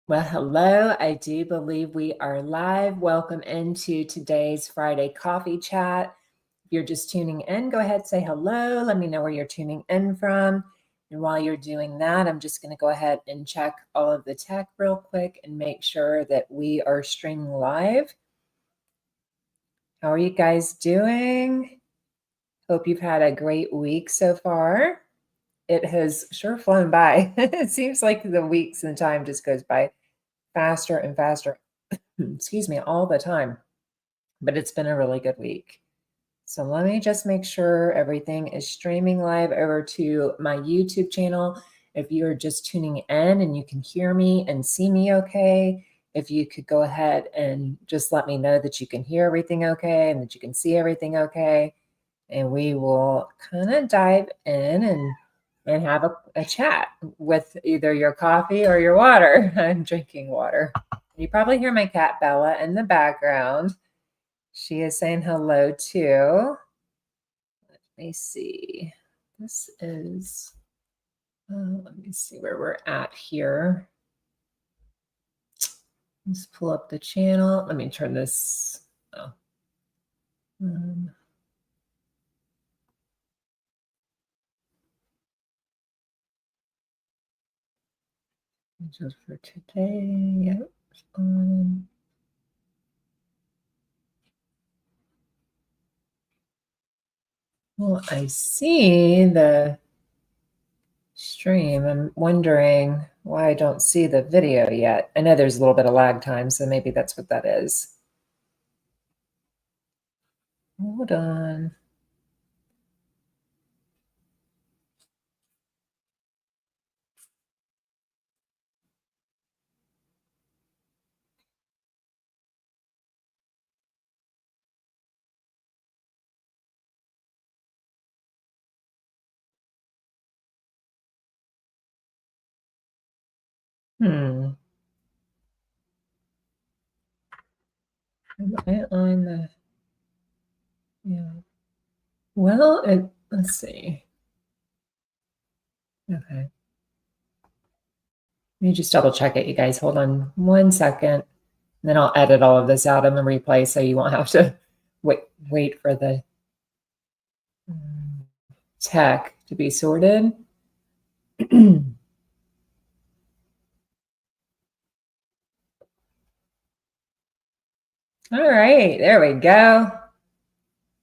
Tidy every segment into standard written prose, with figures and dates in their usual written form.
Well, hello. I do believe we are live. Welcome into today's Friday coffee chat. If you're just tuning in, go ahead, say hello. Let me know where you're tuning in from. And while you're doing that, I'm just going to go ahead and check all of the tech real quick and make sure that we are streaming live. How are you guys doing? Hope you've had a great week so far. It has sure flown by. It seems like the weeks and time just goes by faster and faster. Excuse me, all the time. But it's been a really good week. So let me just make sure everything is streaming live over to my YouTube channel. If you're just tuning in and you can hear me and see me okay, if you could go ahead and just let me know that you can hear everything okay and that you can see everything okay. And we will kind of dive in and have a chat with either your coffee or your water. I'm drinking water. You probably hear my cat Bella in the background. She is saying hello too. Let me see. This is, let me see where we're at here. Let's pull up the channel. Let me turn this. Oh. Just for today. Yep. Well, I see the stream. I'm wondering why I don't see the video yet. I know there's a little bit of lag time, so maybe that's what that is. Hold on. Am I on the, yeah. Well, let's see. Okay. Let me just double check it, you guys. Hold on 1 second. And then I'll edit all of this out in the replay so you won't have to wait for the tech to be sorted. All right, there we go.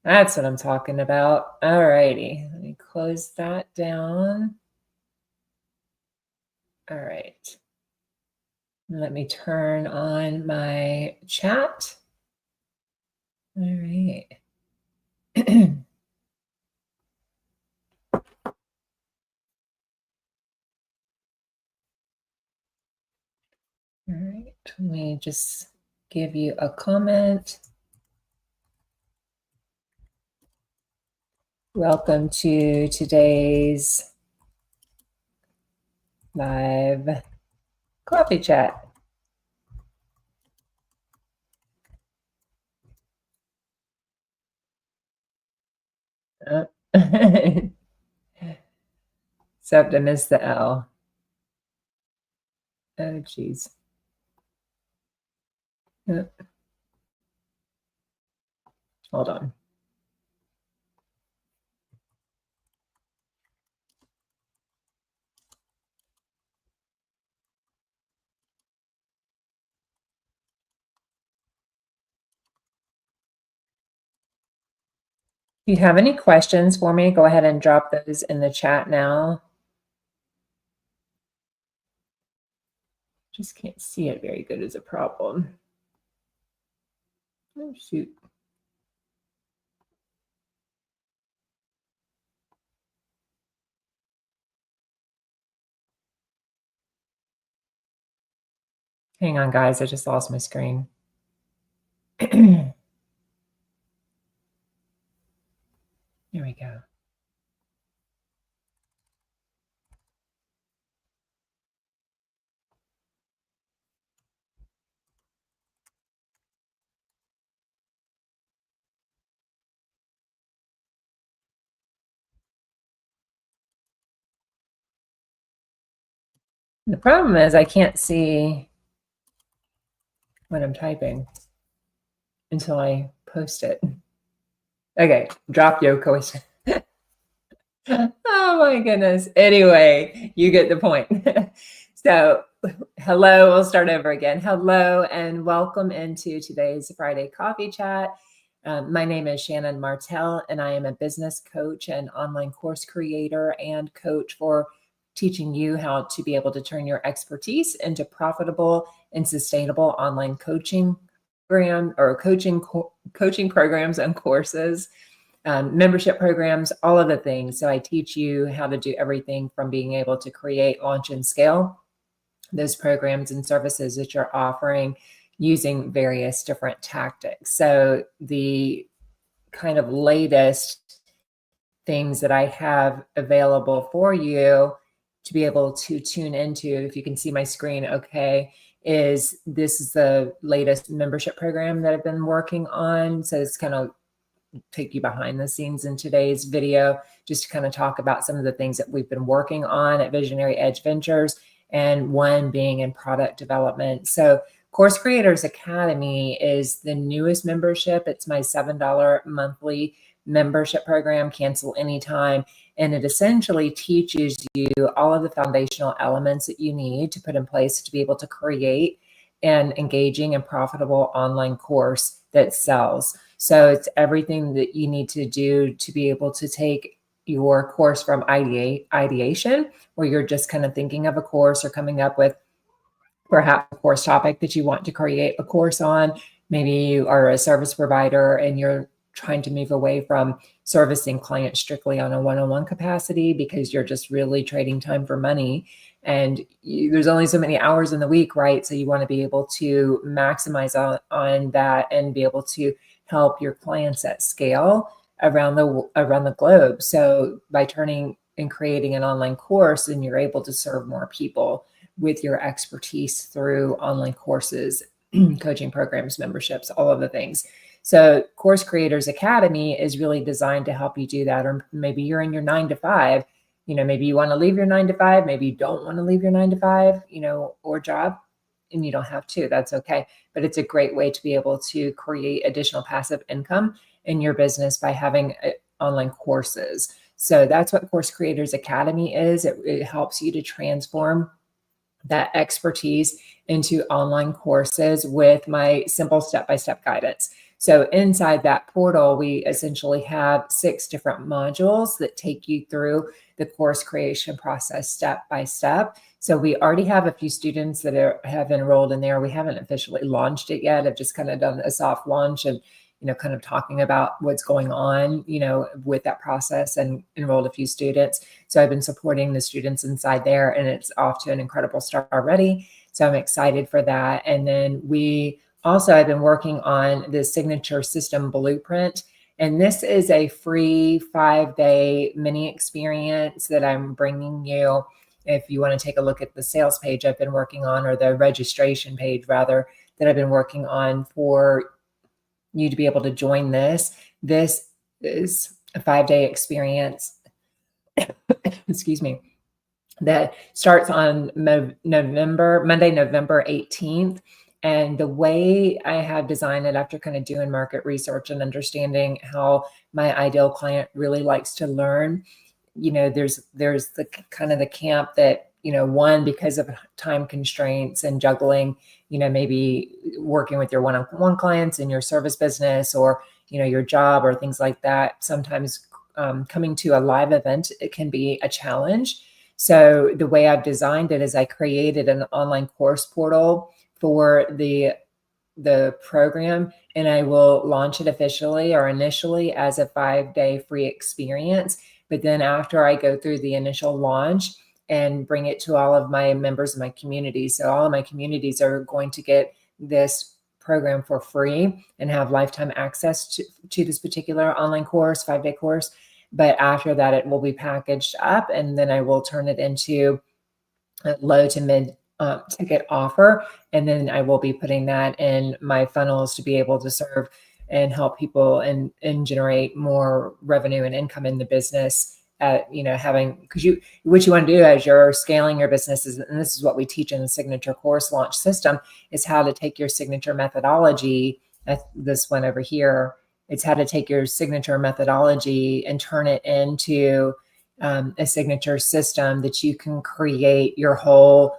That's what I'm talking about. All righty, let me close that down. All right. Let me turn on my chat. All right. All right, let me just give you a comment. Welcome to today's live coffee chat. Except I missed the L. Oh, geez. Hold on. If you have any questions for me, go ahead and drop those in the chat now. Just can't see it very good is a problem. Oh, shoot. Hang on, guys. I just lost my screen. There we go. The problem is I can't see when I'm typing until I post it. Okay, drop Yoko. Oh my goodness. Anyway, you get the point. So, hello, we'll start over again. Hello, and welcome into today's Friday Coffee Chat. My name is Shannon Martell, and I am a business coach and online course creator and coach for teaching you how to be able to turn your expertise into profitable and sustainable online coaching programs and courses. Membership programs, all of the things. So I teach you how to do everything from being able to create, launch, and scale those programs and services that you're offering using various different tactics. So the kind of latest things that I have available for you to be able to tune into, if you can see my screen, okay, this is the latest membership program that I've been working on. So it's kind of take you behind the scenes in today's video, just to kind of talk about some of the things that we've been working on at Visionary Edge Ventures, and one being in product development. So Course Creators Academy is the newest membership. It's my $7 monthly membership program, cancel anytime. And it essentially teaches you all of the foundational elements that you need to put in place to be able to create an engaging and profitable online course that sells. So it's everything that you need to do to be able to take your course from ideation, where you're just kind of thinking of a course or coming up with perhaps a course topic that you want to create a course on. Maybe you are a service provider and you're trying to move away from servicing clients strictly on a one-on-one capacity because you're just really trading time for money. And there's only so many hours in the week, right? So you want to be able to maximize on that and be able to help your clients at scale around the globe. So by turning and creating an online course, and you're able to serve more people with your expertise through online courses, coaching programs, memberships, all of the things. So Course Creators Academy is really designed to help you do that. Or maybe you're in your 9 to 5, maybe you want to leave your 9 to 5, maybe you don't want to leave your 9 to 5, or job, and you don't have to, that's okay. But it's a great way to be able to create additional passive income in your business by having online courses. So that's what Course Creators Academy is. It helps you to transform that expertise into online courses with my simple step-by-step guidance. So inside that portal, we essentially have 6 different modules that take you through the course creation process step by step. So we already have a few students that have enrolled in there. We haven't officially launched it yet. I've just kind of done a soft launch and kind of talking about what's going on, with that process, and enrolled a few students. So I've been supporting the students inside there, and it's off to an incredible start already. So I'm excited for that. And then I've been working on the signature system blueprint. And this is a free 5-day mini experience that I'm bringing you. If you want to take a look at the sales page I've been working on, or the registration page rather, that I've been working on for you to be able to join this. This is a 5-day experience, excuse me, that starts on Monday, November 18th. And the way I have designed it, after kind of doing market research and understanding how my ideal client really likes to learn, there's the kind of the camp that, one, because of time constraints and juggling, maybe working with your one-on-one clients in your service business, or, your job, or things like that. Sometimes coming to a live event, it can be a challenge. So the way I've designed it is I created an online course portal for the program, and I will launch it officially or initially as a 5-day free experience. But then after I go through the initial launch and bring it to all of my members of my community, so all of my communities are going to get this program for free and have lifetime access to this particular online course, 5-day course. But after that, it will be packaged up, and then I will turn it into a low to mid ticket offer. And then I will be putting that in my funnels to be able to serve and help people and generate more revenue and income in the business at having, because what you want to do as you're scaling your businesses, and this is what we teach in the signature course launch system, is how to take your signature methodology, this one over here, it's how to take your signature methodology and turn it into a signature system that you can create your whole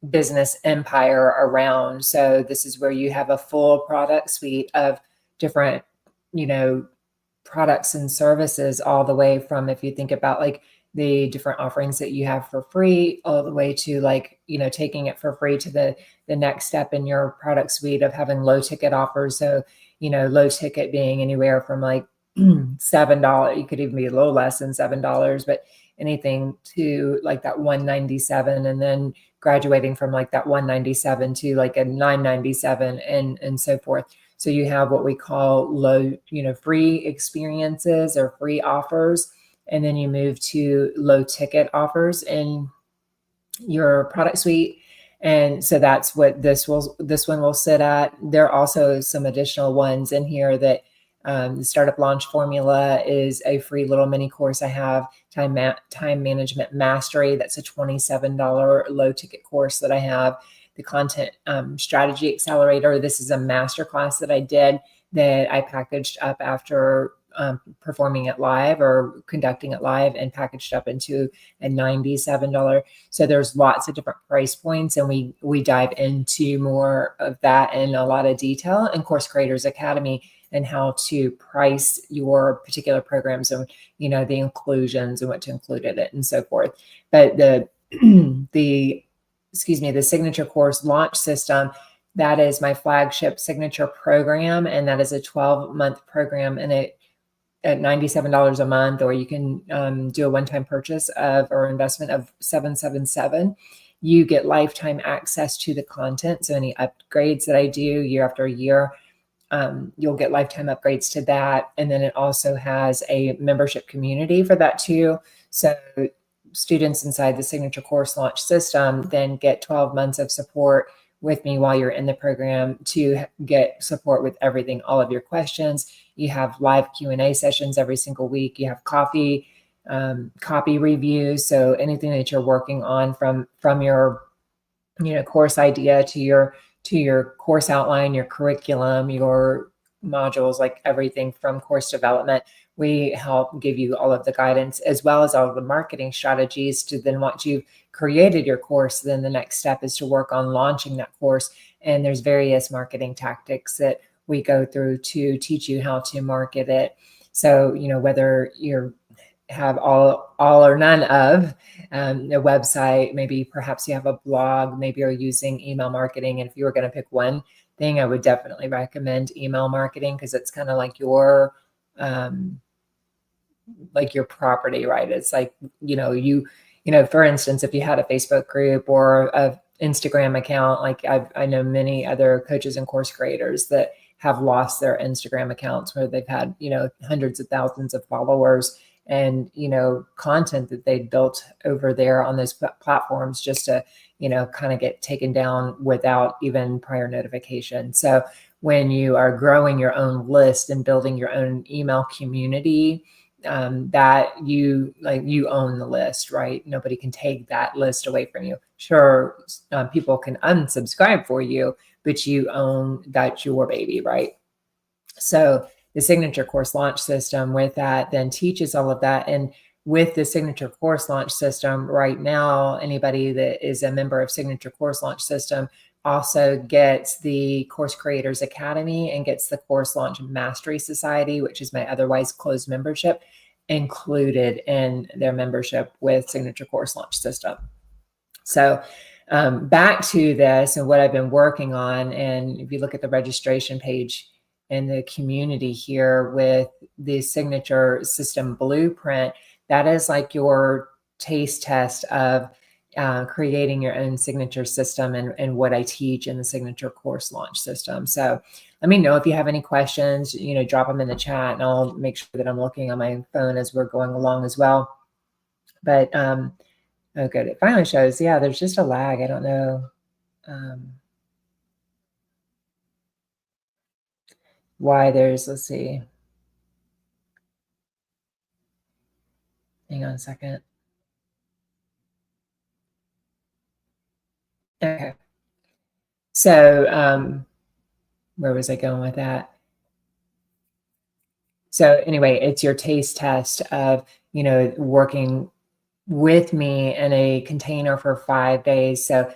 business empire around. So this is where you have a full product suite of different, products and services, all the way from, if you think about like the different offerings that you have for free, all the way to like, taking it for free to the next step in your product suite of having low ticket offers. So, low ticket being anywhere from like $7, you could even be a little less than $7, but anything to like that 197, and then graduating from like that 197 to like a 997, and so forth. So you have what we call low, free experiences or free offers, and then you move to low ticket offers in your product suite. And so that's what this one will sit at. There are also some additional ones in here that the Startup Launch Formula is a free little mini course I have. Time Management Mastery, that's a $27 low ticket course that I have. The Content Strategy Accelerator, this is a masterclass that I did that I packaged up after performing it live or conducting it live, and packaged up into a $97. So there's lots of different price points, and we dive into more of that in a lot of detail in Course Creators Academy, and how to price your particular programs, and the inclusions and what to include in it and so forth. But the the signature course launch system, that is my flagship signature program, and that is a 12-month program, and it at $97 a month, or you can do a one-time purchase or investment of $777. You get lifetime access to the content. So any upgrades that I do year after year, you'll get lifetime upgrades to that. And then it also has a membership community for that too. So students inside the signature course launch system then get 12 months of support with me while you're in the program, to get support with everything, all of your questions. You have live Q&A sessions every single week. You have copy reviews. So anything that you're working on from your course idea to your course outline, your curriculum, your modules, like everything from course development, we help give you all of the guidance, as well as all of the marketing strategies to then, once you've created your course, then the next step is to work on launching that course. And there's various marketing tactics that we go through to teach you how to market it. So, whether you're have all or none of a website, maybe perhaps you have a blog, maybe you're using email marketing. And if you were going to pick one thing, I would definitely recommend email marketing, because it's kind of like your property, right? It's like, for instance, if you had a Facebook group or a Instagram account, like I know many other coaches and course creators that have lost their Instagram accounts, where they've had, hundreds of thousands of followers, and, content that they built over there on those platforms, just to, kind of get taken down without even prior notification. So when you are growing your own list and building your own email community, that you own the list, right? Nobody can take that list away from you. Sure, people can unsubscribe for you, but you own, that's your baby, right? So the signature course launch system with that then teaches all of that. And with the signature course launch system right now, anybody that is a member of signature course launch system also gets the Course Creators Academy and gets the Course Launch Mastery Society, which is my otherwise closed membership, included in their membership with signature course launch system. So back to this and what I've been working on. And if you look at the registration page in the community here with the signature system blueprint, that is like your taste test of creating your own signature system and what I teach in the signature course launch system. So let me know if you have any questions, drop them in the chat, and I'll make sure that I'm looking on my phone as we're going along as well. But oh, good. It finally shows. Yeah, there's just a lag. I don't know why there's, let's see. Hang on a second. Okay. So where was I going with that? So anyway, it's your taste test of, working with me in a container for 5 days. So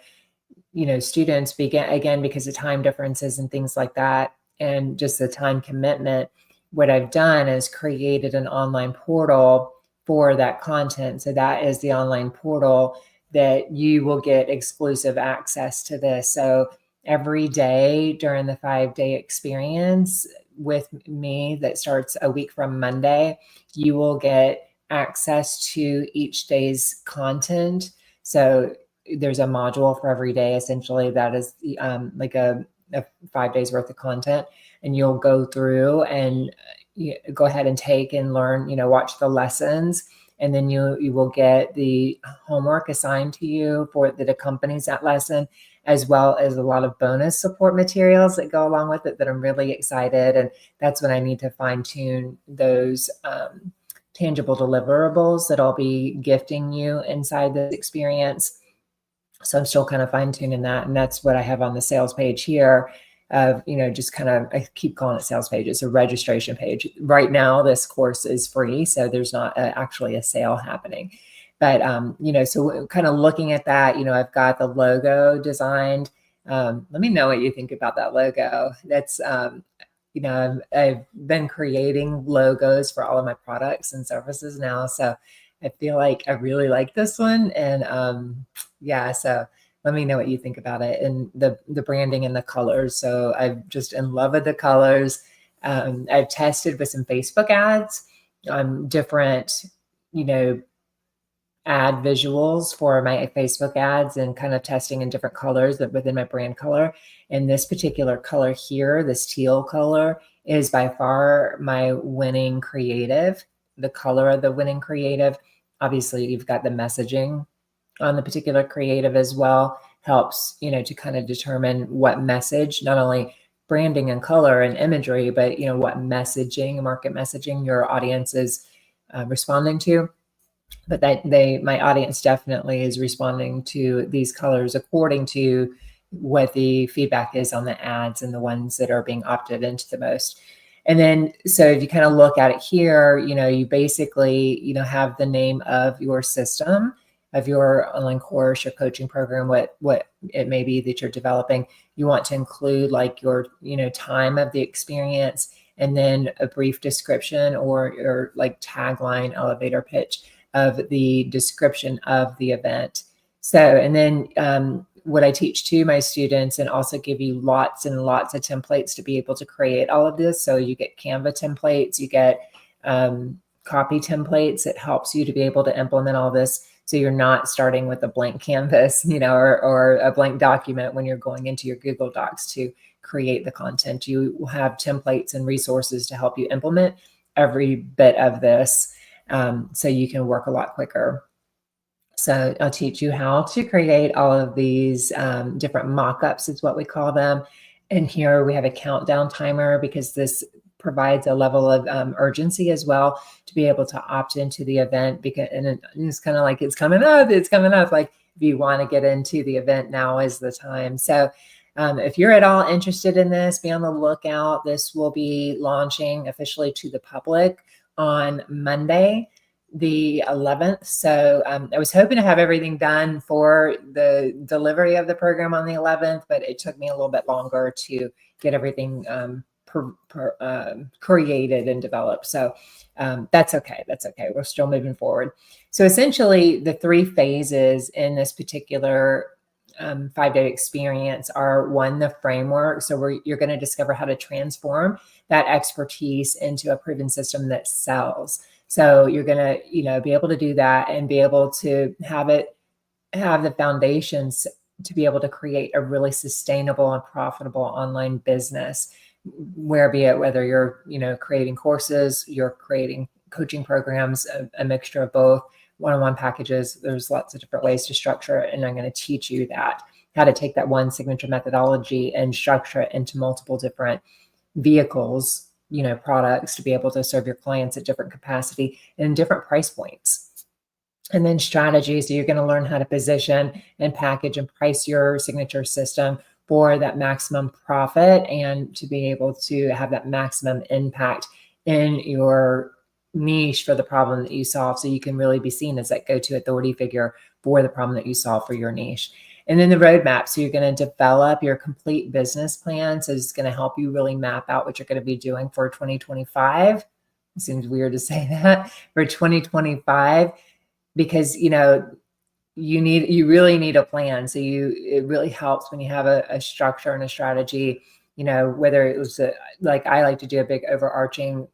students begin again because of time differences and things like that, and just the time commitment. What I've done is created an online portal for that content. So that is the online portal that you will get exclusive access to this. So every day during the 5-day experience with me that starts a week from Monday, you will get access to each day's content. So there's a module for every day essentially that is like a 5 days worth of content, and you'll go through and go ahead and take and learn, watch the lessons, and then you will get the homework assigned to you for that accompanies that lesson, as well as a lot of bonus support materials that go along with it that I'm really excited. And that's when I need to fine tune those tangible deliverables that I'll be gifting you inside this experience. So I'm still kind of fine tuning that. And that's what I have on the sales page here of, just kind of, I keep calling it sales page. It's a registration page. Right now, this course is free. So there's not actually a sale happening. But, so kind of looking at that, I've got the logo designed. Let me know what you think about that logo. That's, I've been creating logos for all of my products and services now. So I feel like I really like this one. And yeah, so let me know what you think about it, and the branding and the colors. So I'm just in love with the colors. I've tested with some Facebook ads, different, ad visuals for my Facebook ads, and kind of testing in different colors that within my brand color. And this particular color here, this teal color, is by far my winning creative, the color of the winning creative. Obviously, you've got the messaging on the particular creative as well. Helps, to kind of determine what message, not only branding and color and imagery, but, what messaging, market messaging your audience is responding to. But my audience definitely is responding to these colors according to what the feedback is on the ads and the ones that are being opted into the most. And then, so if you kind of look at it here, you basically, have the name of your system, of your online course, your coaching program, what it may be that you're developing. You want to include like your, time of the experience, and then a brief description or like tagline, elevator pitch of the description of the event. So, and then what I teach to my students, and also give you lots and lots of templates to be able to create all of this. So you get Canva templates, you get copy templates. It helps you to be able to implement all this. So you're not starting with a blank canvas, or a blank document when you're going into your Google Docs to create the content. You will have templates and resources to help you implement every bit of this. So you can work a lot quicker. So I'll teach you how to create all of these different mock-ups is what we call them. And here we have a countdown timer, because this provides a level of urgency as well to be able to opt into the event, because and it's kind of like it's coming up. Like if you want to get into the event, now is the time. So if you're at all interested in this, be on the lookout. This will be launching officially to the public on Monday, the 11th. So I was hoping to have everything done for the delivery of the program on the 11th, but it took me a little bit longer to get everything created and developed. So that's okay. That's okay. We're still moving forward. So essentially, the 3 phases in this particular 5-day experience are: 1, the framework. So you're going to discover how to transform that expertise into a proven system that sells. So you're going to, be able to do that and be able to have the foundations to be able to create a really sustainable and profitable online business, whether you're, creating courses, you're creating coaching programs, a mixture of both, one-on-one packages. There's lots of different ways to structure it. And I'm going to teach you how to take that one signature methodology and structure it into multiple different vehicles, products, to be able to serve your clients at different capacity and different price points. And then strategy. So you're going to learn how to position and package and price your signature system for that maximum profit and to be able to have that maximum impact in your niche for the problem that you solve. So you can really be seen as that go-to authority figure for the problem that you solve for your niche. And then the roadmap. So you're going to develop your complete business plan. So it's going to help you really map out what you're going to be doing for 2025. It seems weird to say that for 2025, because you really need a plan. So it really helps when you have a structure and a strategy, whether it was like I like to do a big overarching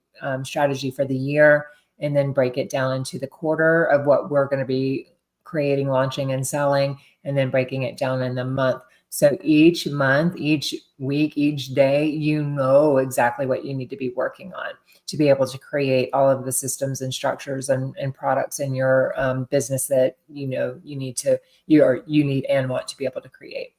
strategy for the year and then break it down into the quarter of what we're going to be creating, launching, and selling, and then breaking it down in the month. So each month, each week, each day, exactly what you need to be working on to be able to create all of the systems and structures and products in your business that you need and want to be able to create.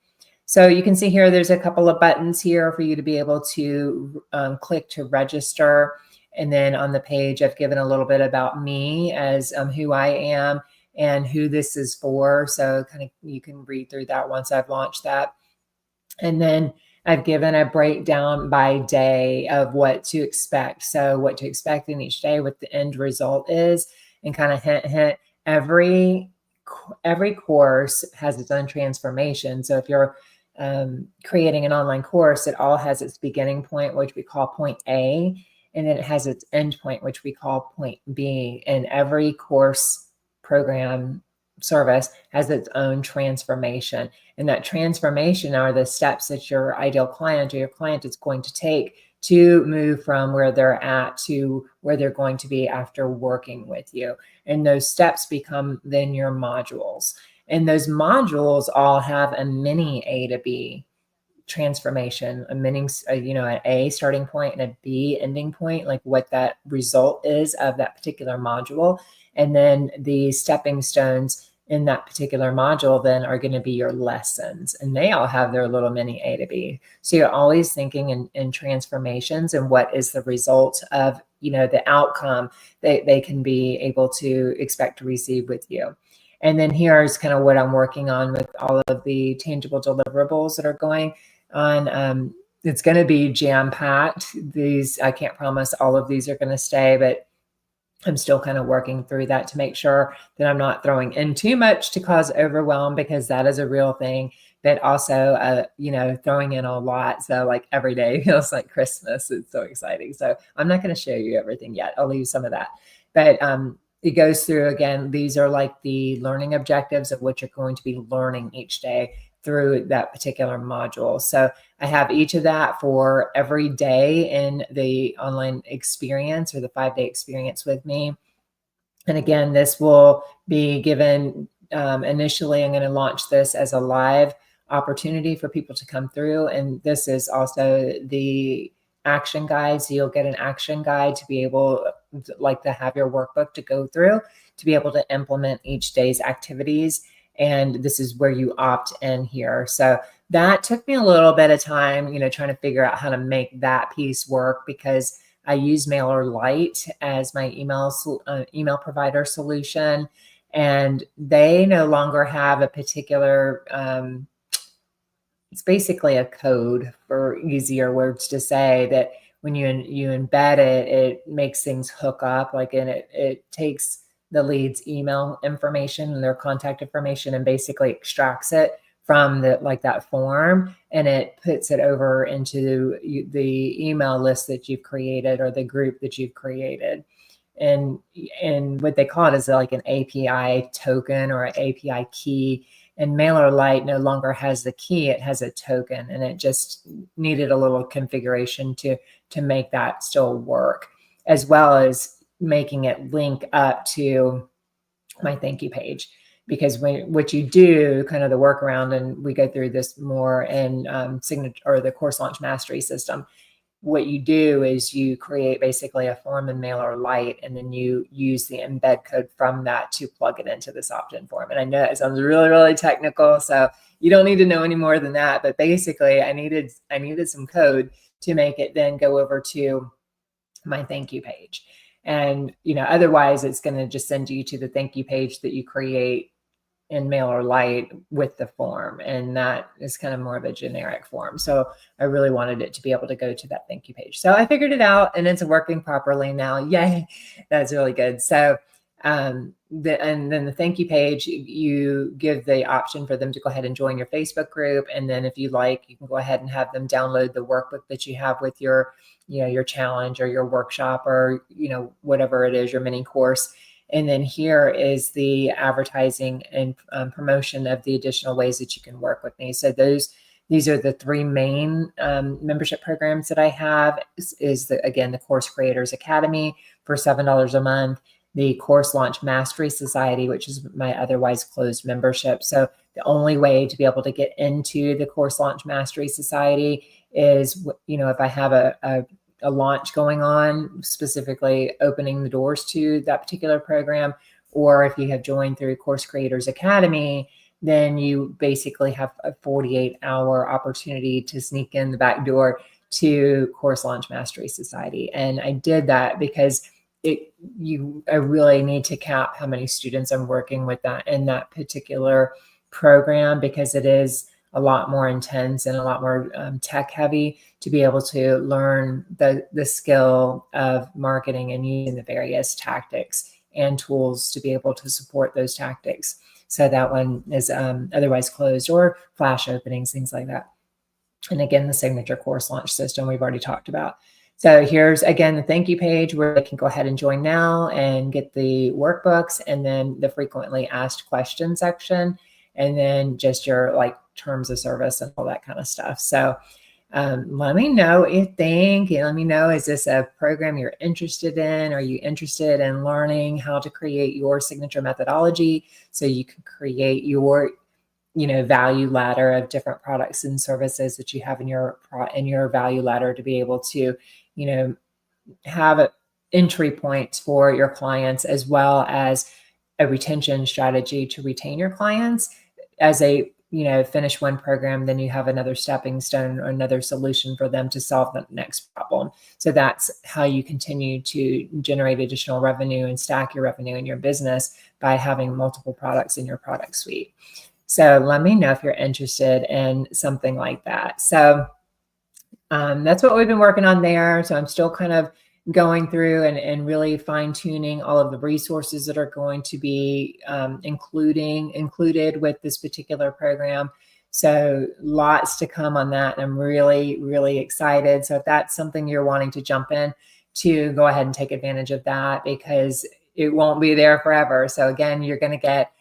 So you can see here, there's a couple of buttons here for you to be able to click to register. And then on the page, I've given a little bit about me as who I am and who this is for. So you can read through that once I've launched that. And then I've given a breakdown by day of what to expect. So what to expect in each day, what the end result is, and kind of hint, every course has its own transformation. So if you're creating an online course, it all has its beginning point, which we call point A, and then it has its end point, which we call point B. And every course program service has its own transformation. And that transformation are the steps that your ideal client or your client is going to take to move from where they're at to where they're going to be after working with you. And those steps become then your modules. And those modules all have a mini A to B transformation, an A starting point and a B ending point, like what that result is of that particular module. And then the stepping stones in that particular module then are going to be your lessons, and they all have their little mini A to B. So you're always thinking in transformations and what is the result of, the outcome they can be able to expect to receive with you. And then here's kind of what I'm working on with all of the tangible deliverables that are going on. It's going to be jam-packed. I can't promise all of these are going to stay, but I'm still kind of working through that to make sure that I'm not throwing in too much to cause overwhelm, because that is a real thing. But also, throwing in a lot. So like every day feels like Christmas. It's so exciting. So I'm not going to show you everything yet. I'll leave some of that. But it goes through, again, these are like the learning objectives of what you're going to be learning each day through that particular module. So I have each of that for every day in the online experience or the 5-day experience with me. And again, this will be given initially. I'm going to launch this as a live opportunity for people to come through. And this is also the action guide. So you'll get an action guide to be able to have your workbook to go through to be able to implement each day's activities. And this is where you opt in here. So that took me a little bit of time, trying to figure out how to make that piece work, because I use MailerLite as my email provider solution, and they no longer have a particular, it's basically a code, for easier words to say, that when you embed it, it makes things hook up, and it takes the lead's email information and their contact information and basically extracts it from that form, and it puts it over into the email list that you've created or the group that you've created. And what they call it is like an API token or an API key. And MailerLite no longer has the key, it has a token, and it just needed a little configuration to make that still work, as well as making it link up to my thank you page. Because what you do, kind of the workaround, and we go through this more in Signature or the Course Launch Mastery System, what you do is you create basically a form in MailerLite, and then you use the embed code from that to plug it into this opt-in form. And I know it sounds really, really technical, so you don't need to know any more than that. But basically, I needed some code to make it then go over to my thank you page. And, otherwise it's going to just send you to the thank you page that you create in MailerLite with the form. And that is kind of more of a generic form. So I really wanted it to be able to go to that thank you page. So I figured it out and it's working properly now. Yay. That's really good. So, and then the thank you page, you give the option for them to go ahead and join your Facebook group. And then if you like, you can go ahead and have them download the workbook that you have with your, your challenge or your workshop or, whatever it is, your mini course. And then here is the advertising and promotion of the additional ways that you can work with me. So these are the three main membership programs that I have. Again, the Course Creators Academy for $7 a month, the Course Launch Mastery Society, which is my otherwise closed membership. So the only way to be able to get into the Course Launch Mastery Society is, if I have a launch going on, specifically opening the doors to that particular program, or if you have joined through Course Creators Academy, then you basically have a 48-hour opportunity to sneak in the back door to Course Launch Mastery Society. And I did that because I really need to cap how many students I'm working with that in that particular program, because it is a lot more intense and a lot more tech heavy to be able to learn the skill of marketing and using the various tactics and tools to be able to support those tactics. So that one is otherwise closed, or flash openings, things like that. And again, the signature course launch system we've already talked about. So here's, again, the thank you page where they can go ahead and join now and get the workbooks, and then the frequently asked questions section, and then just your terms of service and all that kind of stuff. So let me know what you think. Let me know, is this a program you're interested in? Are you interested in learning how to create your signature methodology so you can create your value ladder of different products and services that you have in your value ladder to be able to have entry points for your clients, as well as a retention strategy to retain your clients. As a finish one program, then you have another stepping stone or another solution for them to solve the next problem. So that's how you continue to generate additional revenue and stack your revenue in your business, by having multiple products in your product suite. So let me know if you're interested in something like that. So that's what we've been working on there. So I'm still kind of going through and really fine tuning all of the resources that are going to be included with this particular program. So lots to come on that. And I'm really, really excited. So if that's something you're wanting to jump in to, go ahead and take advantage of that, because it won't be there forever. So again, you're going to get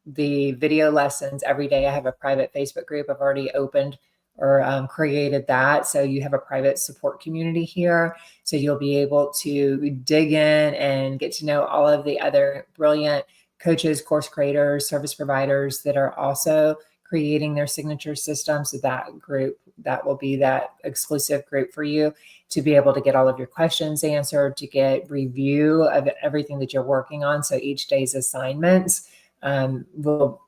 the video lessons every day. I have a private Facebook group I've already opened or created that. So you have a private support community here. So you'll be able to dig in and get to know all of the other brilliant coaches, course creators, service providers that are also creating their signature system. So that group, that will be that exclusive group for you to be able to get all of your questions answered, to get review of everything that you're working on. So each day's assignments will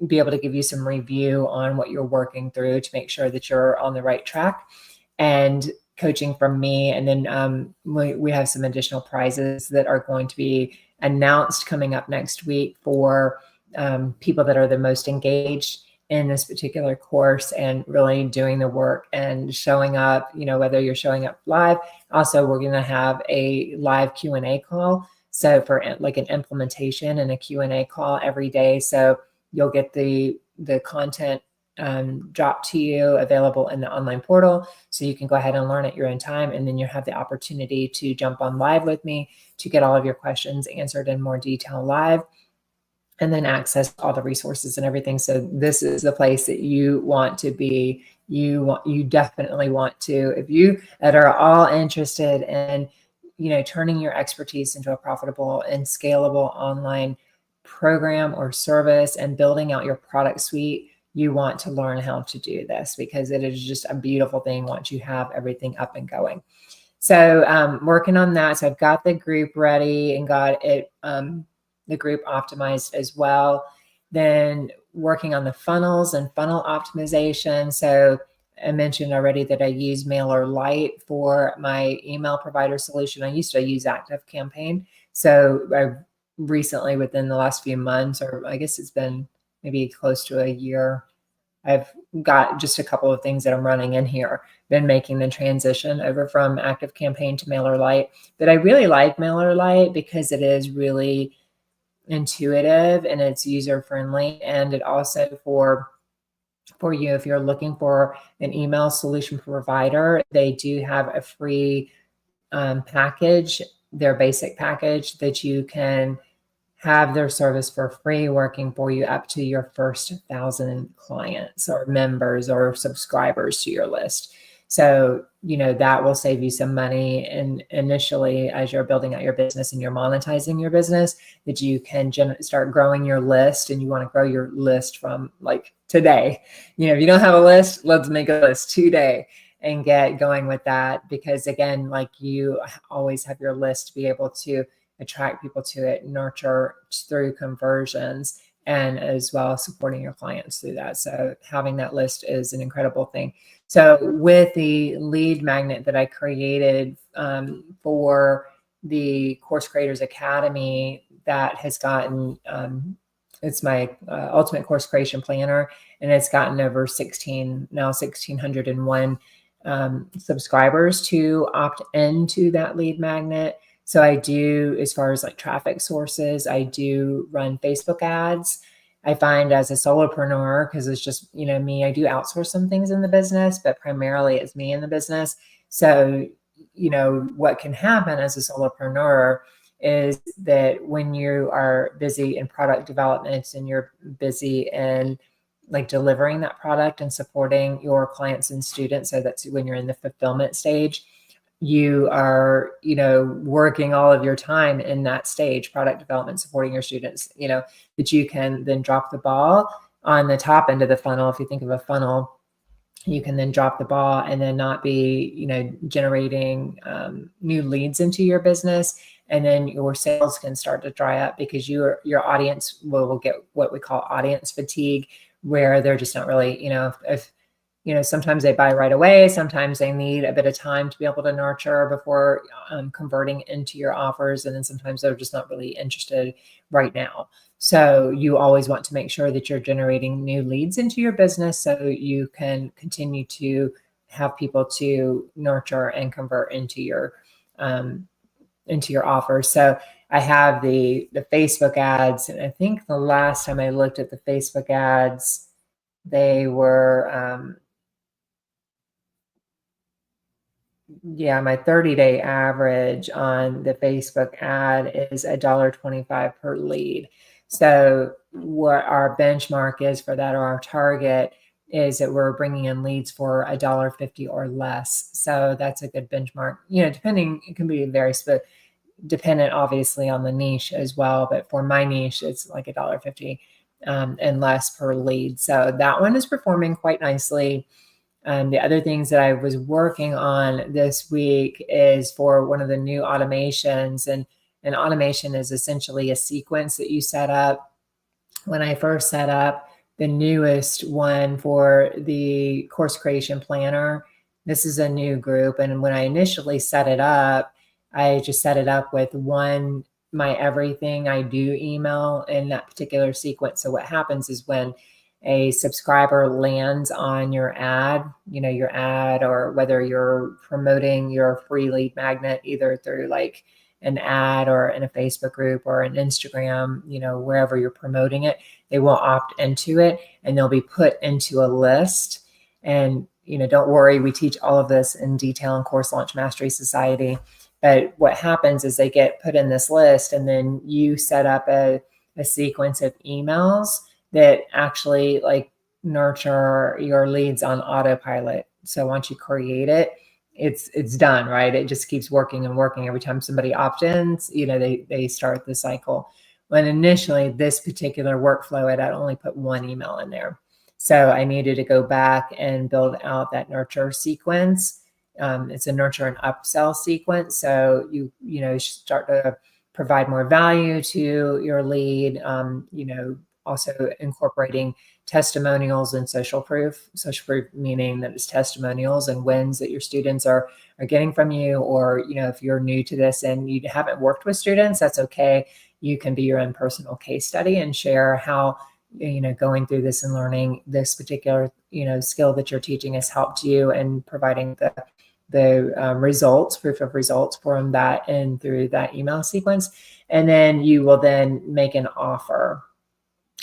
be able to give you some review on what you're working through to make sure that you're on the right track, and coaching from me. And then we have some additional prizes that are going to be announced coming up next week for people that are the most engaged in this particular course and really doing the work and showing up, whether you're showing up live. Also, we're going to have a live Q&A call. So for like an implementation and a Q&A call every day. So you'll get the content dropped to you, available in the online portal. So you can go ahead and learn at your own time. And then you have the opportunity to jump on live with me to get all of your questions answered in more detail live, and then access all the resources and everything. So this is the place that you want to be. You definitely want to, if you that are all interested in turning your expertise into a profitable and scalable online program or service and building out your product suite, you want to learn how to do this, because it is just a beautiful thing once you have everything up and going. So working on that. So I've got the group ready and got it, the group optimized as well. Then working on the funnels and funnel optimization. So I mentioned already that I use MailerLite for my email provider solution. I used to use ActiveCampaign. So I've recently, within the last few months, or I guess it's been maybe close to a year, I've got just a couple of things that I'm running in here, been making the transition over from ActiveCampaign to MailerLite. But I really like MailerLite because it is really intuitive and it's user friendly, and it also for you, if you're looking for an email solution provider, they do have a free package, their basic package, that you can have their service for free, working for you up to your first 1,000 clients or members or subscribers to your list. So, that will save you some money. And initially, as you're building out your business and you're monetizing your business, that you can start growing your list, and you want to grow your list from like today. If you don't have a list, let's make a list today and get going with that. Because again, like, you always have your list to be able to attract people to it, nurture through conversions, and as well supporting your clients through that. So having that list is an incredible thing. So with the lead magnet that I created for the Course Creators Academy, that has gotten, it's my ultimate course creation planner, and it's gotten over 1,601 subscribers to opt into that lead magnet. So I do, as far as like traffic sources, I do run Facebook ads. I find as a solopreneur, because it's just, me, I do outsource some things in the business, but primarily it's me in the business. So, what can happen as a solopreneur is that when you are busy in product development and you're busy in like delivering that product and supporting your clients and students, so that's when you're in the fulfillment stage, you are, working all of your time in that stage, product development, supporting your students, that you can then drop the ball on the top end of the funnel. If you think of a funnel, you can then drop the ball and then not be, generating new leads into your business. And then your sales can start to dry up because your audience will get what we call audience fatigue, where they're just not really, if sometimes they buy right away. Sometimes they need a bit of time to be able to nurture before converting into your offers. And then sometimes they're just not really interested right now. So you always want to make sure that you're generating new leads into your business so you can continue to have people to nurture and convert into your offers. So I have the Facebook ads, and I think the last time I looked at the Facebook ads, they were my 30-day average on the Facebook ad is $1.25 per lead. So what our benchmark is for that, or our target, is that we're bringing in leads for $1.50 or less. So that's a good benchmark. Depending, it can be very dependent, obviously, on the niche as well. But for my niche, it's like $1.50 and less per lead. So that one is performing quite nicely. The other things that I was working on this week is for one of the new automations. And an automation is essentially a sequence that you set up. When I first set up the newest one for the course creation planner, this is a new group. And when I initially set it up, I just set it up with my everything I do email in that particular sequence. So what happens is when a subscriber lands on your ad, or whether you're promoting your free lead magnet, either through like an ad or in a Facebook group or an Instagram, wherever you're promoting it, they will opt into it and they'll be put into a list. And, don't worry, we teach all of this in detail in Course Launch Mastery Society. But what happens is they get put in this list, and then you set up a sequence of emails that actually like nurture your leads on autopilot. So once you create it, it's done, right? It just keeps working and working. Every time somebody opts-ins, they start the cycle. When initially this particular workflow, I'd only put one email in there. So I needed to go back and build out that nurture sequence. It's a nurture and upsell sequence. So you start to provide more value to your lead, also incorporating testimonials and social proof. Social proof meaning that it's testimonials and wins that your students are getting from you, or if you're new to this and you haven't worked with students, that's okay. You can be your own personal case study and share how going through this and learning this particular skill that you're teaching has helped you, and providing the results, proof of results from that and through that email sequence. And then you will then make an offer.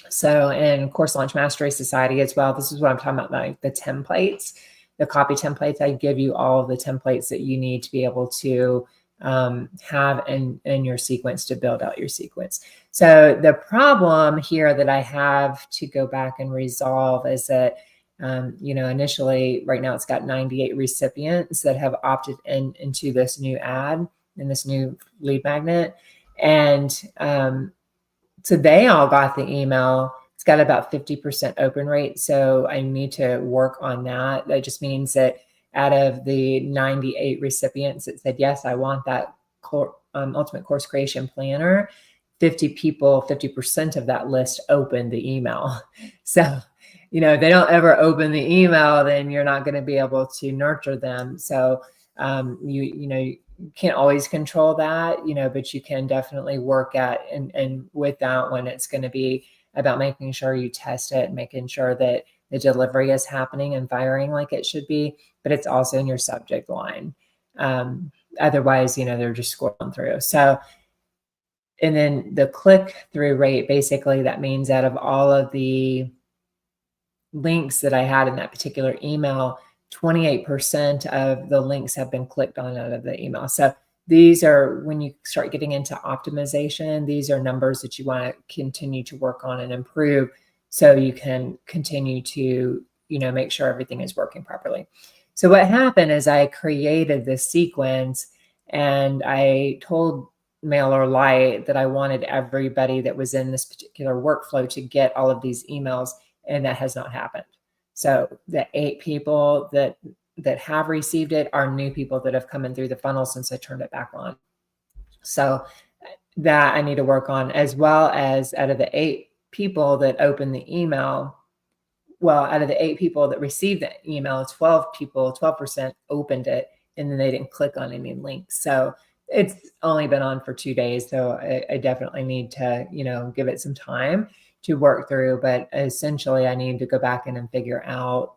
So in Course Launch Mastery Society as well, this is what I'm talking about, like the templates, the copy templates. I give you all of the templates that you need to be able to have in your sequence to build out your sequence. So the problem here that I have to go back and resolve is that initially right now it's got 98 recipients that have opted into this new ad and this new lead magnet. And so they all got the email. It's got about 50% open rate. So I need to work on that. That just means that out of the 98 recipients that said, yes, I want that Ultimate Course Creation Planner, 50 people, 50% of that list opened the email. So, if they don't ever open the email, then you're not going to be able to nurture them. So you can't always control that, but you can definitely work at and with that when it's going to be about making sure you test it, making sure that the delivery is happening and firing like it should be, but it's also in your subject line. Otherwise, they're just scrolling through. So, and then the click-through rate, basically that means out of all of the links that I had in that particular email, 28% of the links have been clicked on out of the email. So these are, when you start getting into optimization, these are numbers that you want to continue to work on and improve so you can continue to, make sure everything is working properly. So what happened is I created this sequence and I told MailerLite that I wanted everybody that was in this particular workflow to get all of these emails, and that has not happened. So the 8 people that have received it are new people that have come in through the funnel since I turned it back on. So that I need to work on, as well as out of the 8 people that opened the email, out of the 8 people that received the email, 12% opened it, and then they didn't click on any links. So it's only been on for 2 days. So I definitely need to, give it some time to work through, but essentially I need to go back in and figure out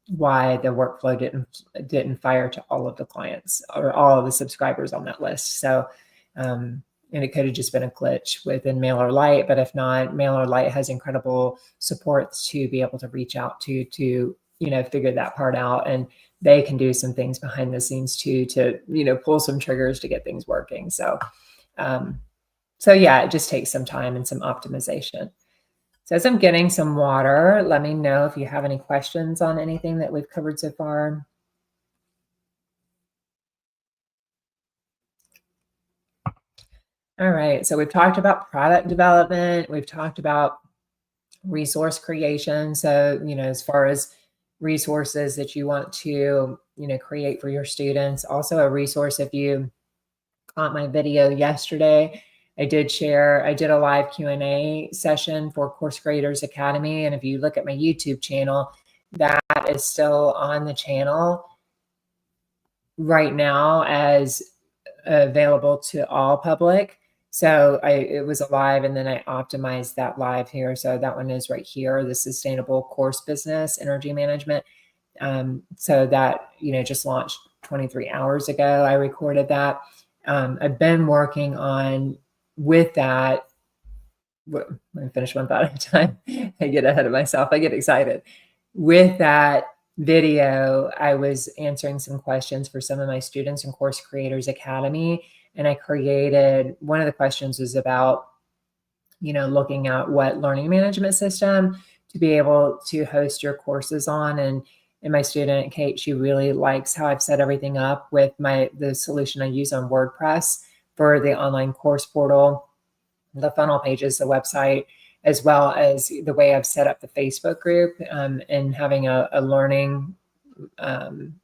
why the workflow didn't fire to all of the clients or all of the subscribers on that list. So, and it could have just been a glitch within MailerLite, but if not, MailerLite has incredible support to be able to reach out to figure that part out, and they can do some things behind the scenes too to pull some triggers to get things working. So. So yeah, it just takes some time and some optimization. So as I'm getting some water, let me know if you have any questions on anything that we've covered so far. All right, so we've talked about product development. We've talked about resource creation. So, as far as resources that you want to, create for your students. Also a resource, if you caught my video yesterday, I did a live Q&A session for Course Creators Academy. And if you look at my YouTube channel, that is still on the channel right now as available to all public. So it was a live, and then I optimized that live here. So that one is right here, the Sustainable Course Business Energy Management. So that, just launched 23 hours ago. I recorded that. I've been working on with that. Let me finish one thought at a time. I get ahead of myself. I get excited. With that video, I was answering some questions for some of my students in Course Creators Academy. And I created, one of the questions was about, looking at what learning management system to be able to host your courses on. And my student, Kate, she really likes how I've set everything up with the solution I use on WordPress for the online course portal, the funnel pages, the website, as well as the way I've set up the Facebook group, and having a learning, when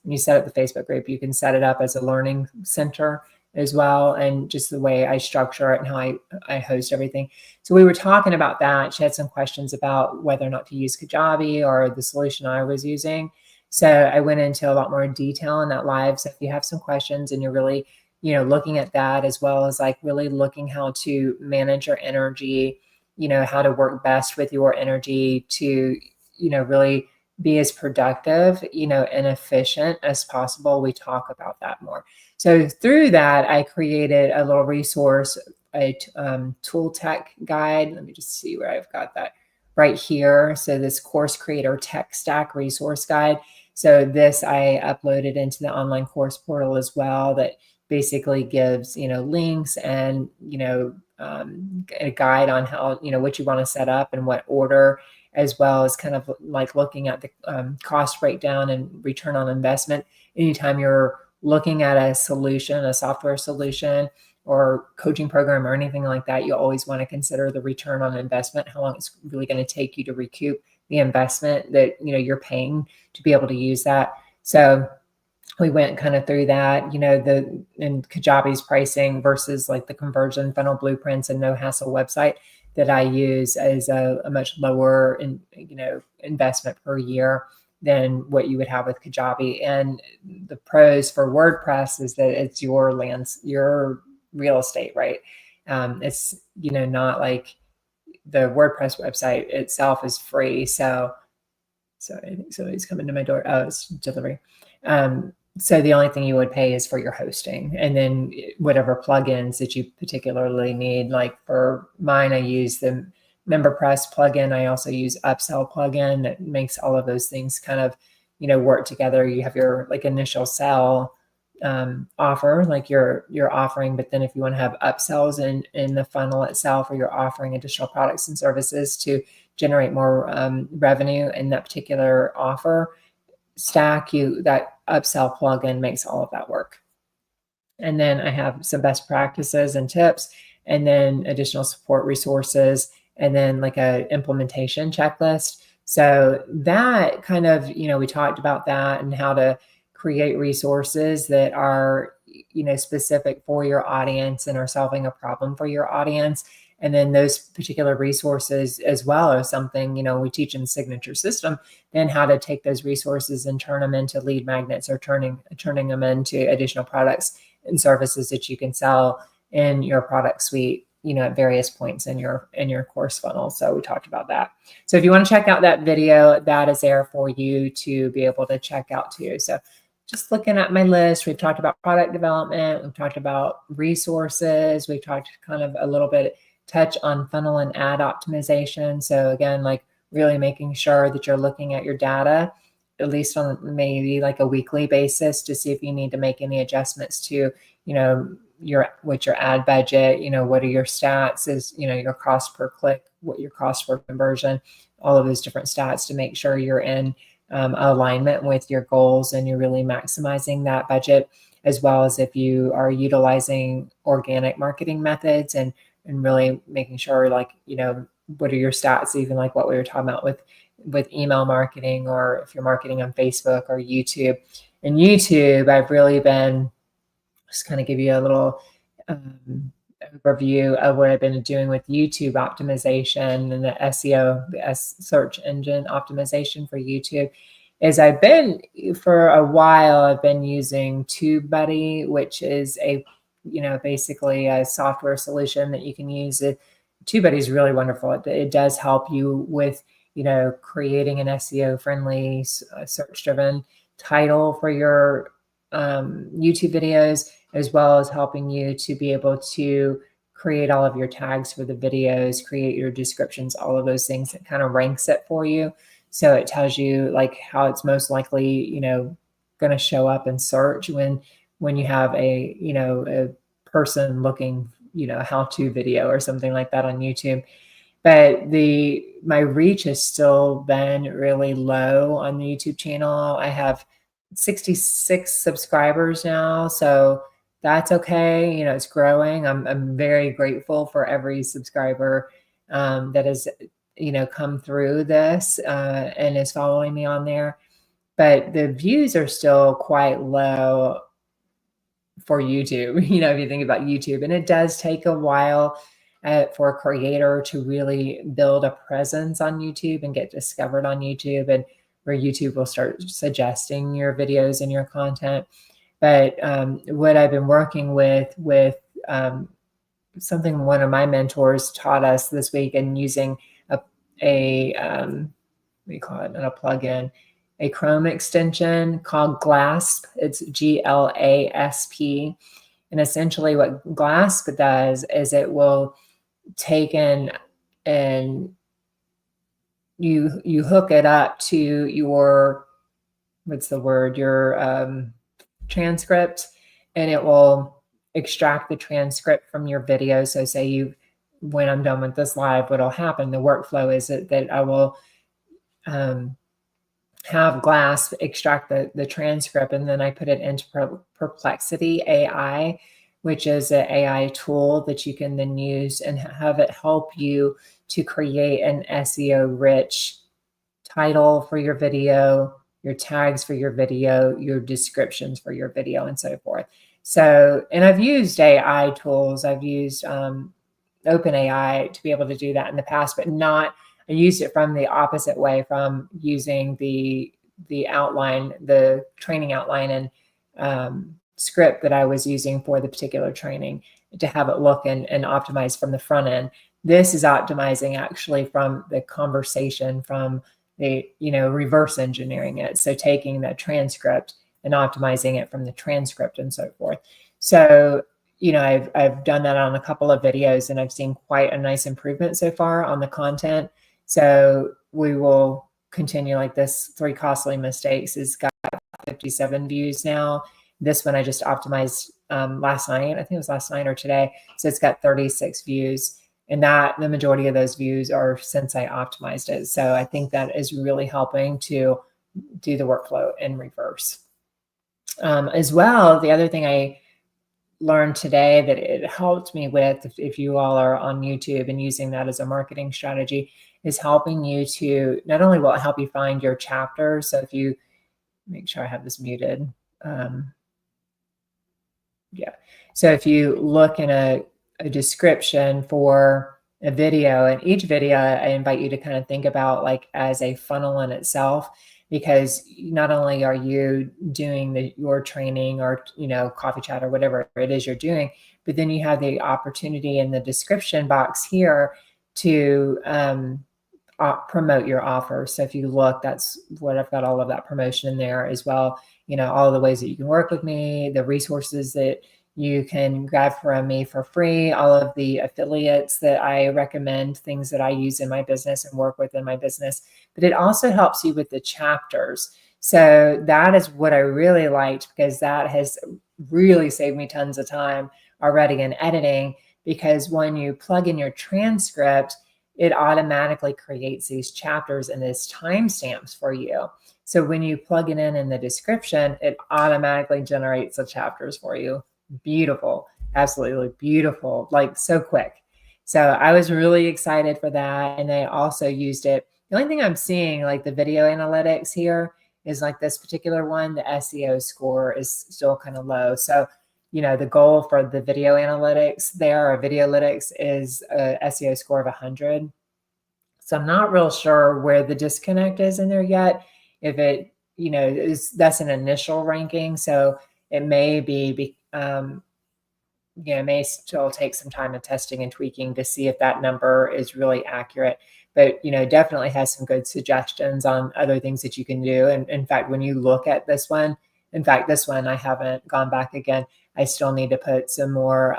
you set up the Facebook group, you can set it up as a learning center as well, and just the way I structure it and how I host everything. So we were talking about that. She had some questions about whether or not to use Kajabi or the solution I was using. So I went into a lot more detail in that live. So if you have some questions and you're really, looking at that, as well as like really looking how to manage your energy, how to work best with your energy to, really be as productive, and efficient as possible. We talk about that more. So through that, I created a little resource, a tool tech guide. Let me just see where I've got that right here. So this course creator tech stack resource guide. So this I uploaded into the online course portal as well, that basically gives, links and, a guide on how, what you want to set up and what order, as well as kind of like looking at the cost breakdown and return on investment. Anytime you're looking at a solution, a software solution or coaching program or anything like that, you always want to consider the return on investment, how long it's really going to take you to recoup the investment that you're paying to be able to use that. So we went kind of through that, in Kajabi's pricing versus like the conversion funnel blueprints and no hassle website that I use as a much lower investment per year than what you would have with Kajabi. And the pros for WordPress is that it's your your real estate, right? It's, not like the WordPress website itself is free. So I think somebody's coming to my door. Oh, it's delivery. So the only thing you would pay is for your hosting, and then whatever plugins that you particularly need. Like for mine, I use the MemberPress plugin. I also use Upsell plugin that makes all of those things kind of, work together. You have your like initial sell offer, like your offering, but then if you want to have upsells in the funnel itself, or you're offering additional products and services to generate more revenue in that particular offer stack, that upsell plugin makes all of that work. And then I have some best practices and tips, and then additional support resources, and then like a implementation checklist. So that kind of, we talked about that and how to create resources that are, specific for your audience and are solving a problem for your audience. And then those particular resources as well are something, we teach in the signature system, then how to take those resources and turn them into lead magnets, or turning them into additional products and services that you can sell in your product suite, at various points in your course funnel. So we talked about that. So if you want to check out that video, that is there for you to be able to check out too. So just looking at my list, we've talked about product development, we've talked about resources, we've talked kind of a little bit touch on funnel and ad optimization. So again, like really making sure that you're looking at your data, at least on maybe like a weekly basis, to see if you need to make any adjustments to, your ad budget, what are your stats, is, your cost per click, what your cost per conversion, all of those different stats, to make sure you're in alignment with your goals and you're really maximizing that budget, as well as if you are utilizing organic marketing methods and really making sure, like, what are your stats, even like what we were talking about with email marketing, or if you're marketing on Facebook or YouTube. And YouTube, I've really been, just kind of give you a little overview of what I've been doing with YouTube optimization and the SEO, the search engine optimization for YouTube. Is for a while, I've been using TubeBuddy, which is basically a software solution that you can use. TubeBuddy is really wonderful. It does help you with, creating an SEO friendly, search driven title for your YouTube videos, as well as helping you to be able to create all of your tags for the videos, create your descriptions, all of those things. That kind of ranks it for you. So it tells you like how it's most likely, going to show up in search when you have a person looking, how-to video or something like that on YouTube. But my reach has still been really low on the YouTube channel. I have 66 subscribers now, so that's okay. It's growing. I'm very grateful for every subscriber that has, come through this and is following me on there. But the views are still quite low for YouTube, you know, if you think about YouTube. And it does take a while for a creator to really build a presence on YouTube and get discovered on YouTube, and where YouTube will start suggesting your videos and your content. But what I've been working with something one of my mentors taught us this week, and using a what do you call it? Not a plugin, a Chrome extension called GLASP. It's GLASP. And essentially what GLASP does is it will take in and you hook it up to your, what's the word, your transcript, and it will extract the transcript from your video. So say when I'm done with this live, what'll happen, the workflow is that I will have GLASP extract the transcript, and then I put it into Perplexity AI, which is an AI tool that you can then use and have it help you to create an SEO rich title for your video, your tags for your video, your descriptions for your video, and so forth. So, and I've used AI tools. I've used OpenAI to be able to do that in the past, but not, I used it from the opposite way, from using the outline, the training outline and script that I was using for the particular training, to have it look and optimize from the front end. This is optimizing actually from the conversation, from the, reverse engineering it. So taking that transcript and optimizing it from the transcript and so forth. So, I've done that on a couple of videos, and I've seen quite a nice improvement so far on the content. So we will continue like this. 3 Costly Mistakes has got 57 views now. This one I just optimized last night. I think it was last night or today. So it's got 36 views. And that the majority of those views are since I optimized it. So I think that is really helping to do the workflow in reverse. As well, the other thing I learned today that it helped me with, if you all are on YouTube and using that as a marketing strategy, is helping you to, not only will it help you find your chapters. So if you, make sure I have this muted. Yeah. So if you look in a description for a video, and each video, I invite you to kind of think about like as a funnel in itself, because not only are you doing your training or, coffee chat or whatever it is you're doing, but then you have the opportunity in the description box here to promote your offer. So if you look, that's what I've got, all of that promotion in there as well. All of the ways that you can work with me, the resources that you can grab from me for free, all of the affiliates that I recommend, things that I use in my business and work with in my business. But it also helps you with the chapters. So that is what I really liked, because that has really saved me tons of time already in editing, because when you plug in your transcript, it automatically creates these chapters and these timestamps for you. So when you plug it in the description, it automatically generates the chapters for you. Beautiful, absolutely beautiful, like so quick. So I was really excited for that. And I also used it. The only thing I'm seeing, like the video analytics here, is like this particular one, the SEO score is still kind of low. So, the goal for the video analytics there, or Videolytics, is a SEO score of 100. So I'm not real sure where the disconnect is in there yet. If it, that's an initial ranking. So it may be, it may still take some time of testing and tweaking to see if that number is really accurate. But, definitely has some good suggestions on other things that you can do. And in fact, when you look at this one, I haven't gone back again. I still need to put some more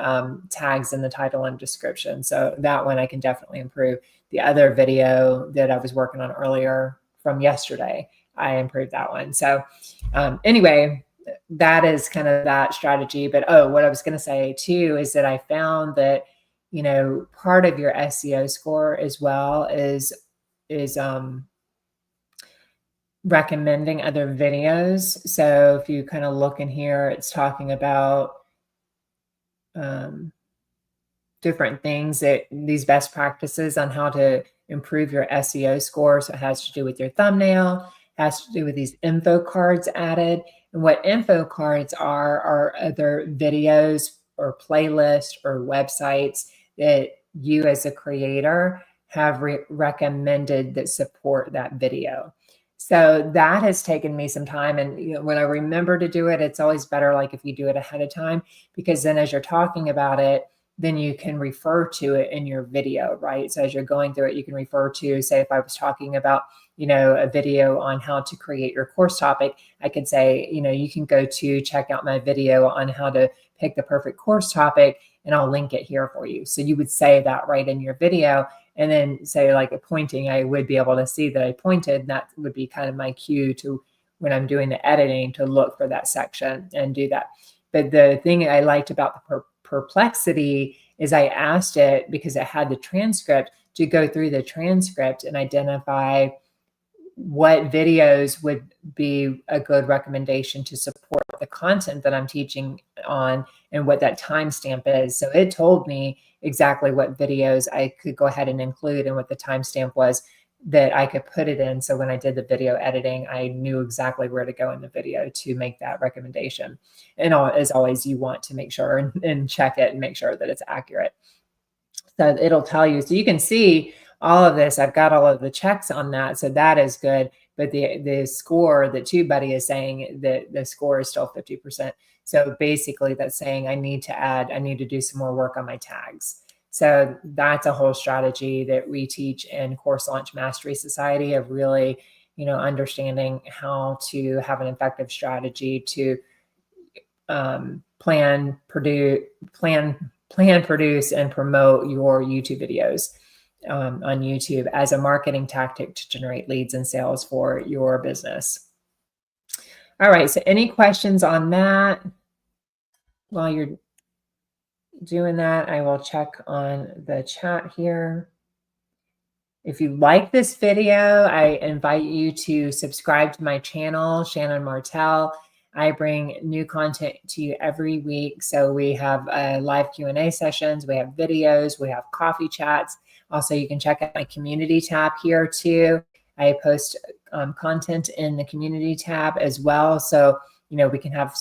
tags in the title and description. So that one I can definitely improve. The other video that I was working on earlier from yesterday, I improved that one. So anyway, that is kind of that strategy. But what I was going to say too is that I found that, part of your SEO score as well is recommending other videos. So if you kind of look in here, it's talking about different things, that these best practices on how to improve your SEO score. So it has to do with your thumbnail, has to do with these info cards added. And what info cards are other videos or playlists or websites that you as a creator have recommended that support that video. So that has taken me some time. And when I remember to do it, it's always better like if you do it ahead of time, because then as you're talking about it, then you can refer to it in your video, right? So as you're going through it, you can refer to, say, if I was talking about, a video on how to create your course topic, I could say, you can go to check out my video on how to pick the perfect course topic, and I'll link it here for you. So you would say that right in your video, and then say like a pointing, I would be able to see that I pointed. That would be kind of my cue to, when I'm doing the editing, to look for that section and do that. But the thing I liked about the Perplexity is I asked it, because it had the transcript, to go through the transcript and identify what videos would be a good recommendation to support the content that I'm teaching on and what that timestamp is. So it told me exactly what videos I could go ahead and include and what the timestamp was that I could put it in. So when I did the video editing, I knew exactly where to go in the video to make that recommendation. And as always, you want to make sure and check it and make sure that it's accurate. So it'll tell you. So you can see all of this. I've got all of the checks on that. So that is good. But the score that TubeBuddy is saying that the score is still 50%. So basically that's saying I need to do some more work on my tags. So that's a whole strategy that we teach in Course Launch Mastery Society, of really, understanding how to have an effective strategy to plan, produce, and promote your YouTube videos on YouTube as a marketing tactic to generate leads and sales for your business. All right, so any questions on that? While you're doing that, I will check on the chat here. If you like this video, I invite you to subscribe to my channel, Shannon Martell. I bring new content to you every week. So we have live Q&A sessions, we have videos, we have coffee chats. Also, you can check out my community tab here too. I post content in the community tab as well. So, we can have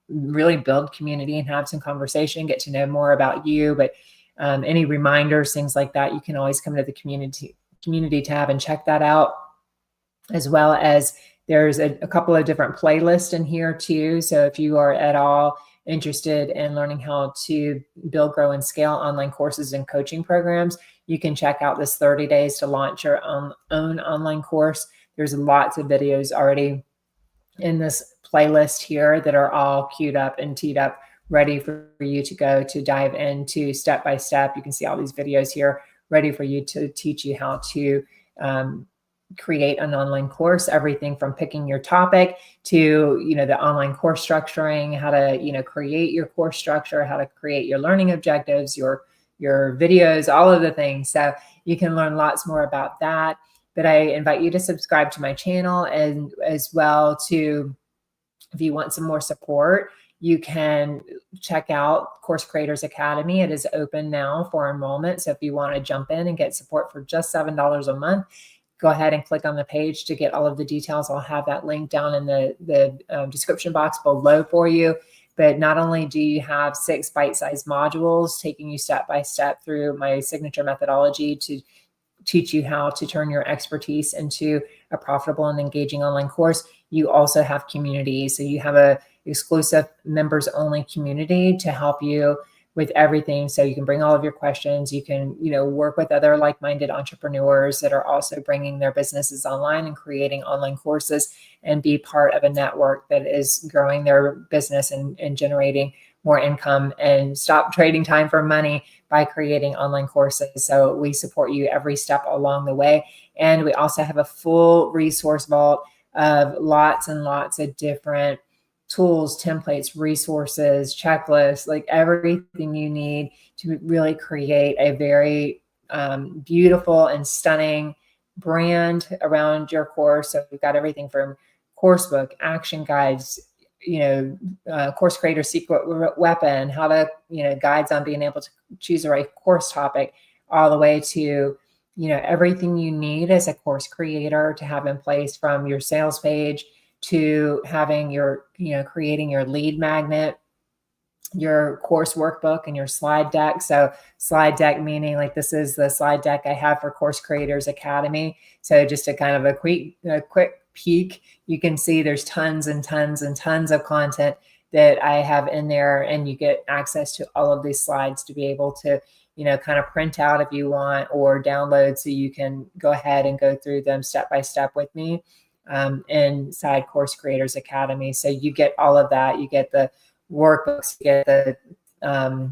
really build community and have some conversation, get to know more about you. But any reminders, things like that, you can always come to the community tab and check that out, as well as there's a couple of different playlists in here too. So if you are at all interested in learning how to build, grow, and scale online courses and coaching programs, you can check out this 30 days to launch your own online course. There's lots of videos already in this playlist here that are all queued up and teed up, ready for you to go to dive into step by step. You can see all these videos here ready for you to teach you how to create an online course, everything from picking your topic to, the online course structuring, how to, create your course structure, how to create your learning objectives, your videos, all of the things. So you can learn lots more about that. But I invite you to subscribe to my channel, and as well to, if you want some more support, you can check out Course Creators Academy. It is open now for enrollment. So if you want to jump in and get support for just $7 a month, go ahead and click on the page to get all of the details. I'll have that link down in the description box below for you. But not only do you have 6 bite-sized modules taking you step by step through my signature methodology to teach you how to turn your expertise into a profitable and engaging online course, you also have community. So you have a exclusive members only community to help you with everything. So you can bring all of your questions. You can, work with other like-minded entrepreneurs that are also bringing their businesses online and creating online courses, and be part of a network that is growing their business and generating more income, and stop trading time for money by creating online courses. So we support you every step along the way. And we also have a full resource vault of lots and lots of different tools, templates, resources, checklists, like everything you need to really create a very beautiful and stunning brand around your course. So we've got everything from course book, action guides, course creator secret weapon, how to, guides on being able to choose the right course topic, all the way to, everything you need as a course creator to have in place, from your sales page to having your, creating your lead magnet, your course workbook, and your slide deck. So slide deck meaning like this is the slide deck I have for Course Creators Academy. So just a kind of a quick peek, you can see there's tons and tons and tons of content that I have in there, and you get access to all of these slides to be able to, kind of print out if you want, or download so you can go ahead and go through them step by step with me inside Course Creators Academy. So you get all of that. You get the workbooks, you get the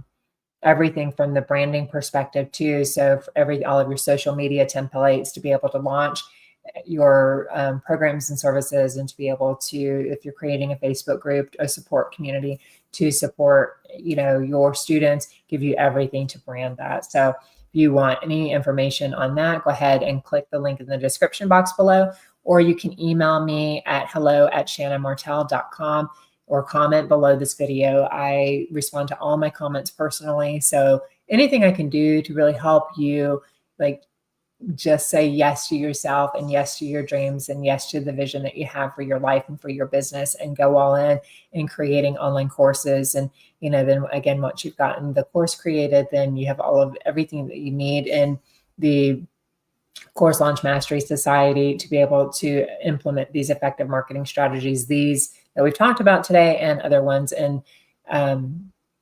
everything from the branding perspective too. So for all of your social media templates to be able to launch your programs and services, and to be able to, if you're creating a Facebook group, a support community to support, your students, give you everything to brand that. So if you want any information on that, go ahead and click the link in the description box below, or you can email me at hello@shannonmartel.com or comment below this video. I respond to all my comments personally. So anything I can do to really help you, like, just say yes to yourself and yes to your dreams and yes to the vision that you have for your life and for your business, and go all in creating online courses. And, then again, once you've gotten the course created, then you have everything that you need in the Course Launch Mastery Society to be able to implement these effective marketing strategies, these that we've talked about today, and other ones, and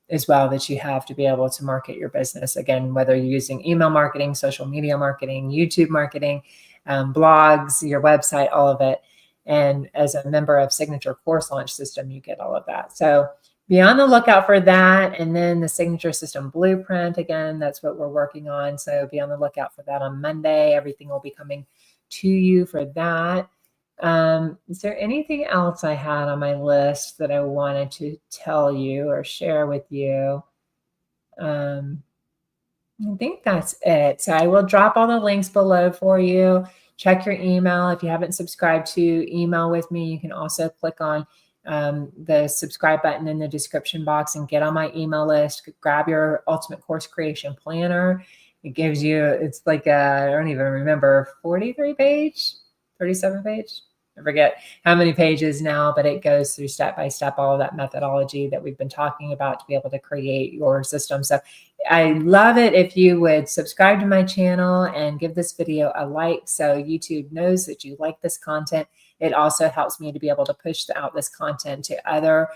as well, that you have to be able to market your business. Again, whether you're using email marketing, social media marketing, YouTube marketing, blogs, your website, all of it. And as a member of Signature Course Launch System, you get all of that. So be on the lookout for that. And then the Signature System Blueprint, again, that's what we're working on. So be on the lookout for that on Monday. Everything will be coming to you for that. Is there anything else I had on my list that I wanted to tell you or share with you? I think that's it. So I will drop all the links below for you. Check your email. If you haven't subscribed to email with me, you can also click on the subscribe button in the description box and get on my email list. Grab your Ultimate Course Creation Planner. It gives you, it's like I don't even remember, 43 page, 37 page. I forget how many pages now, but it goes through step by step all of that methodology that we've been talking about to be able to create your system. So I love it if you would subscribe to my channel and give this video a like, so YouTube knows that you like this content. It also helps me to be able to push out this content to other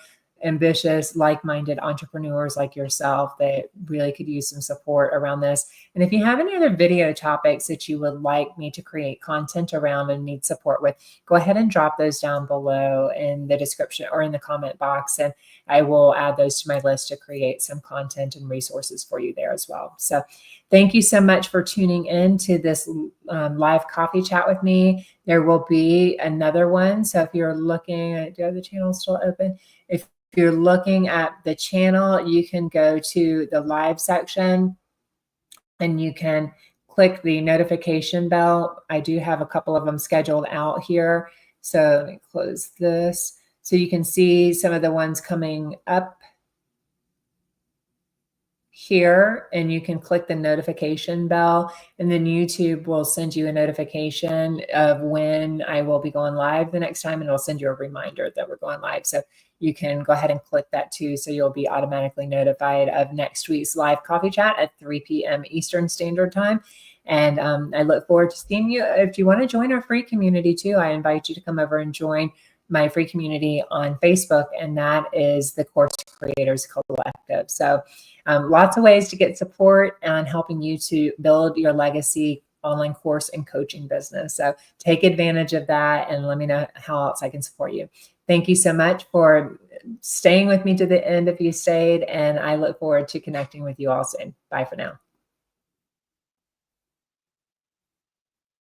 ambitious, like-minded entrepreneurs like yourself that really could use some support around this. And if you have any other video topics that you would like me to create content around and need support with, go ahead and drop those down below in the description or in the comment box, and I will add those to my list to create some content and resources for you there as well. So thank you so much for tuning in to this live coffee chat with me. There will be another one. So if you're looking at, do I have the channel still open? If you're looking at the channel, you can go to the live section and you can click the notification bell. I do have a couple of them scheduled out here. So let me close this. So you can see some of the ones coming up here, and you can click the notification bell, and then YouTube will send you a notification of when I will be going live the next time, and it'll send you a reminder that we're going live. So you can go ahead and click that too, so you'll be automatically notified of next week's live coffee chat at 3 p.m. Eastern Standard Time. And I look forward to seeing you. If you want to join our free community too, I invite you to come over and join my free community on Facebook, and that is the Course Creators Collective. So lots of ways to get support on helping you to build your legacy online course and coaching business. So take advantage of that and let me know how else I can support you. Thank you so much for staying with me to the end if you stayed, and I look forward to connecting with you all soon. Bye for now.